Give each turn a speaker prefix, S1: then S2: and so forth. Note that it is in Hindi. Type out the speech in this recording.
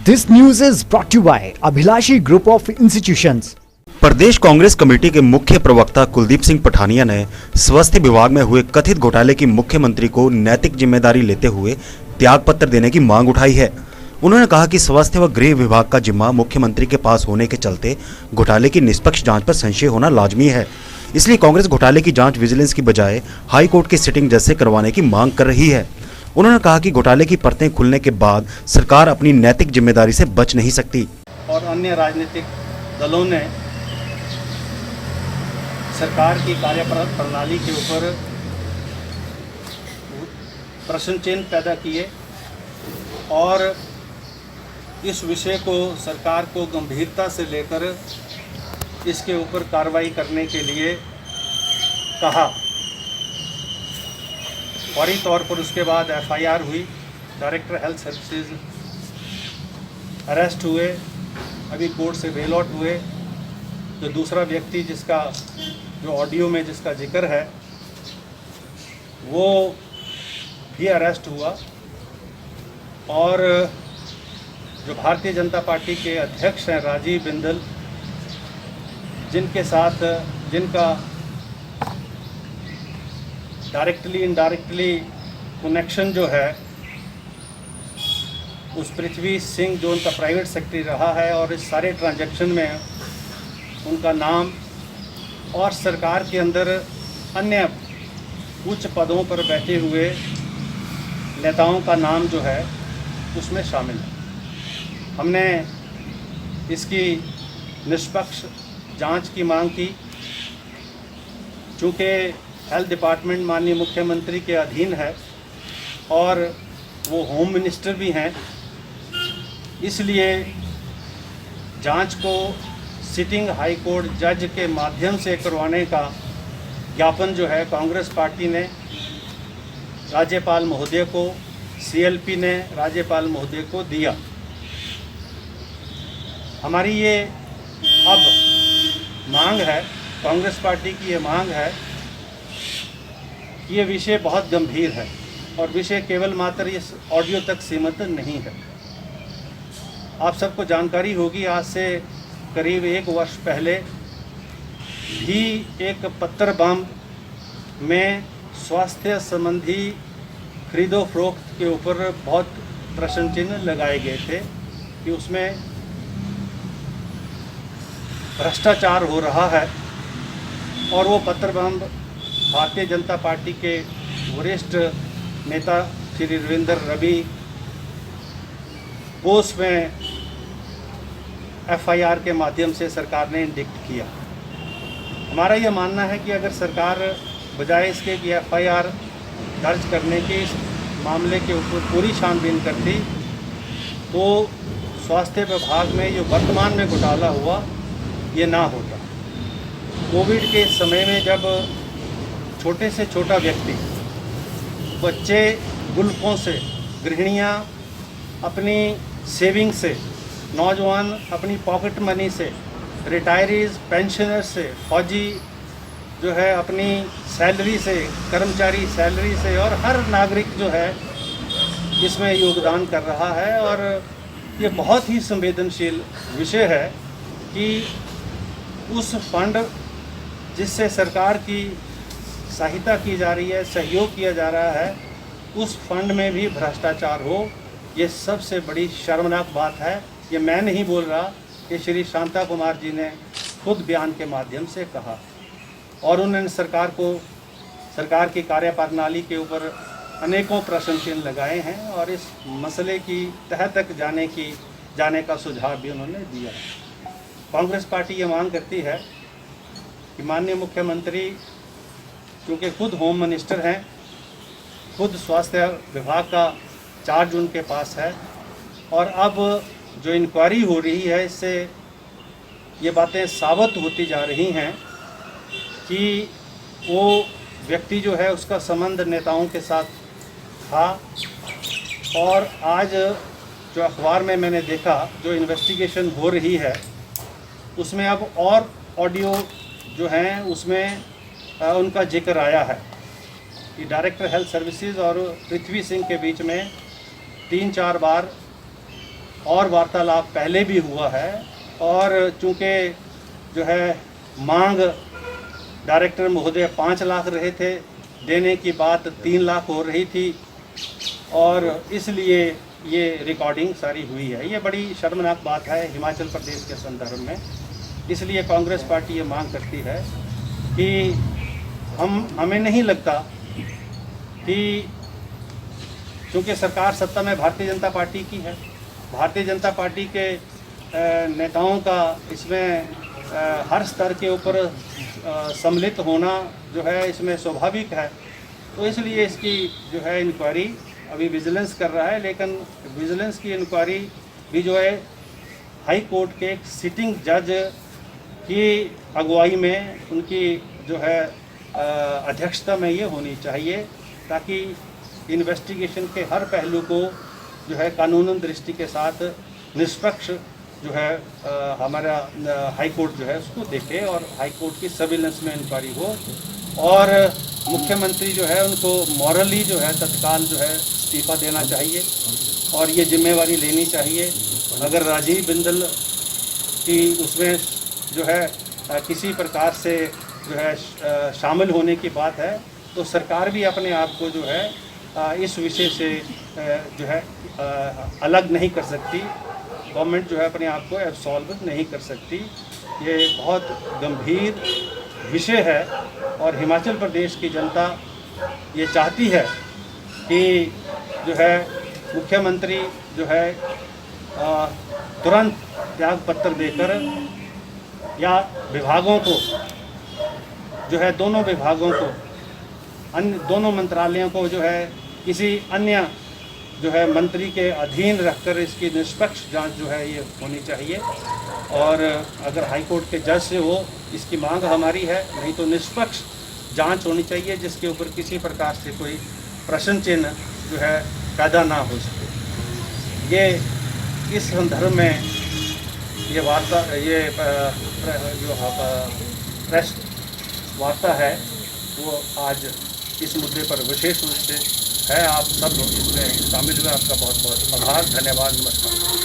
S1: This news is brought to you by Abhilashi Group of Institutions.
S2: Pradesh Congress committee के मुख्य प्रवक्ता कुलदीप सिंह पठानिया ने स्वास्थ्य विभाग में हुए कथित घोटाले की मुख्यमंत्री को नैतिक जिम्मेदारी लेते हुए त्यागपत्र देने की मांग उठाई है। उन्होंने कहा कि स्वास्थ्य व गृह विभाग का जिम्मा मुख्यमंत्री के पास होने के चलते घोटाले की निष्पक्ष जांच पर संशय होना लाजमी है। इसलिए कांग्रेस घोटाले की जांच विजिलेंस की बजाय हाई कोर्ट की सिटिंग जज से करवाने की मांग कर रही है। उन्होंने कहा कि घोटाले की परतें खुलने के बाद सरकार अपनी नैतिक जिम्मेदारी से बच नहीं सकती।
S3: और अन्य राजनीतिक दलों ने सरकार की कार्यप्रणाली के ऊपर प्रश्न चिन्ह पैदा किए और इस विषय को सरकार को गंभीरता से लेकर इसके ऊपर कार्रवाई करने के लिए कहा। फौरी तौर पर उसके बाद एफआईआर हुई, डायरेक्टर हेल्थ सर्विसेज अरेस्ट हुए, अभी कोर्ट से बेल आउट हुए। जो दूसरा व्यक्ति जिसका जो ऑडियो में जिसका जिक्र है वो भी अरेस्ट हुआ और जो भारतीय जनता पार्टी के अध्यक्ष हैं राजीव बिंदल, जिनका डायरेक्टली इनडायरेक्टली कनेक्शन जो है उस पृथ्वी सिंह जो उनका प्राइवेट सेक्रेटरी रहा है और इस सारे ट्रांजैक्शन में उनका नाम और सरकार के अंदर अन्य उच्च पदों पर बैठे हुए नेताओं का नाम जो है उसमें शामिल है। हमने इसकी निष्पक्ष जांच की मांग की। चूँकि हेल्थ डिपार्टमेंट माननीय मुख्यमंत्री के अधीन है और वो होम मिनिस्टर भी हैं, इसलिए जांच को सिटिंग हाई कोर्ट जज के माध्यम से करवाने का ज्ञापन जो है कांग्रेस पार्टी ने राज्यपाल महोदय को, सीएलपी ने राज्यपाल महोदय को दिया। हमारी ये अब मांग है, कांग्रेस पार्टी की ये मांग है कि ये विषय बहुत गंभीर है और विषय केवल मात्र इस ऑडियो तक सीमित नहीं है। आप सबको जानकारी होगी, आज से करीब 1 वर्ष पहले भी एक पत्थर बम में स्वास्थ्य संबंधी खरीदो फरोख्त के ऊपर बहुत प्रश्न चिन्ह लगाए गए थे कि उसमें भ्रष्टाचार हो रहा है और वो पत्थर बम भारतीय जनता पार्टी के वरिष्ठ नेता श्री रविंद्र रवि बोस में एफआईआर के माध्यम से सरकार ने इंडिक्ट किया। हमारा यह मानना है कि अगर सरकार बजाय इसके कि एफआईआर दर्ज करने के इस मामले के ऊपर पूरी छानबीन करती तो स्वास्थ्य विभाग में जो वर्तमान में घोटाला हुआ ये ना होता। कोविड के समय में जब छोटे से छोटा व्यक्ति, बच्चे गुल्फों से, गृहिणियाँ अपनी सेविंग से, नौजवान अपनी पॉकेट मनी से, रिटायरीज पेंशनर से, फौजी जो है अपनी सैलरी से, कर्मचारी सैलरी से और हर नागरिक जो है इसमें योगदान कर रहा है। और ये बहुत ही संवेदनशील विषय है कि उस फंड जिससे सरकार की सहायता की जा रही है, सहयोग किया जा रहा है, उस फंड में भी भ्रष्टाचार हो, ये सबसे बड़ी शर्मनाक बात है। ये मैं नहीं बोल रहा, ये श्री शांता कुमार जी ने खुद बयान के माध्यम से कहा और उन्होंने सरकार की कार्यप्रणाली के ऊपर अनेकों प्रश्न चिन्ह लगाए हैं और इस मसले की तह तक जाने का सुझाव भी उन्होंने दिया है। कांग्रेस पार्टी ये मांग करती है कि माननीय मुख्यमंत्री क्योंकि खुद होम मिनिस्टर हैं, खुद स्वास्थ्य विभाग का चार्ज उनके पास है और अब जो इंक्वायरी हो रही है इससे ये बातें साबित होती जा रही हैं कि वो व्यक्ति जो है उसका संबंध नेताओं के साथ था। और आज जो अखबार में मैंने देखा जो इन्वेस्टिगेशन हो रही है उसमें अब और ऑडियो जो हैं उसमें उनका जिक्र आया है कि डायरेक्टर हेल्थ सर्विसेज और पृथ्वी सिंह के बीच में 3-4 बार और वार्तालाप पहले भी हुआ है और चूँकि जो है मांग डायरेक्टर महोदय 5 लाख रहे थे, देने की बात 3 लाख हो रही थी और इसलिए ये रिकॉर्डिंग सारी हुई है। ये बड़ी शर्मनाक बात है हिमाचल प्रदेश के संदर्भ में। इसलिए कांग्रेस पार्टी ये मांग करती है कि हमें नहीं लगता कि चूँकि सरकार सत्ता में भारतीय जनता पार्टी की है, भारतीय जनता पार्टी के नेताओं का इसमें हर स्तर के ऊपर सम्मिलित होना जो है इसमें स्वाभाविक है। तो इसलिए इसकी जो है इंक्वायरी अभी विजिलेंस कर रहा है, लेकिन विजिलेंस की इंक्वायरी भी जो है हाई कोर्ट के एक सिटिंग जज की अगुवाई में, उनकी जो है अध्यक्षता में ये होनी चाहिए, ताकि इन्वेस्टिगेशन के हर पहलू को जो है कानूनन दृष्टि के साथ निष्पक्ष जो है हमारा हाई कोर्ट जो है उसको देखे और हाई कोर्ट की सर्विलेंस में इंक्वायरी हो और मुख्यमंत्री जो है उनको मॉरली जो है तत्काल जो है इस्तीफा देना चाहिए और ये जिम्मेवारी लेनी चाहिए। अगर राजीव बिंदल की उसमें जो है किसी प्रकार से जो है शामिल होने की बात है तो सरकार भी अपने आप को जो है इस विषय से जो है अलग नहीं कर सकती। गवर्नमेंट जो है अपने आप को एब्सॉल्व नहीं कर सकती। ये बहुत गंभीर विषय है और हिमाचल प्रदेश की जनता ये चाहती है कि जो है मुख्यमंत्री जो है तुरंत त्याग पत्र देकर या विभागों को जो है दोनों विभागों को अन्य दोनों मंत्रालयों को जो है किसी अन्य जो है मंत्री के अधीन रखकर इसकी निष्पक्ष जांच जो है ये होनी चाहिए और अगर हाई कोर्ट के जज से हो इसकी मांग हमारी है, नहीं तो निष्पक्ष जांच होनी चाहिए जिसके ऊपर किसी प्रकार से कोई प्रश्न चिन्ह जो है पैदा ना हो सके। ये इस संदर्भ में ये वार्ता ये जो प्रेस वार्ता है वो आज इस मुद्दे पर विशेष रूप से है। आप सब इसमें शामिल हुए, आपका बहुत बहुत आभार, धन्यवाद, नमस्कार।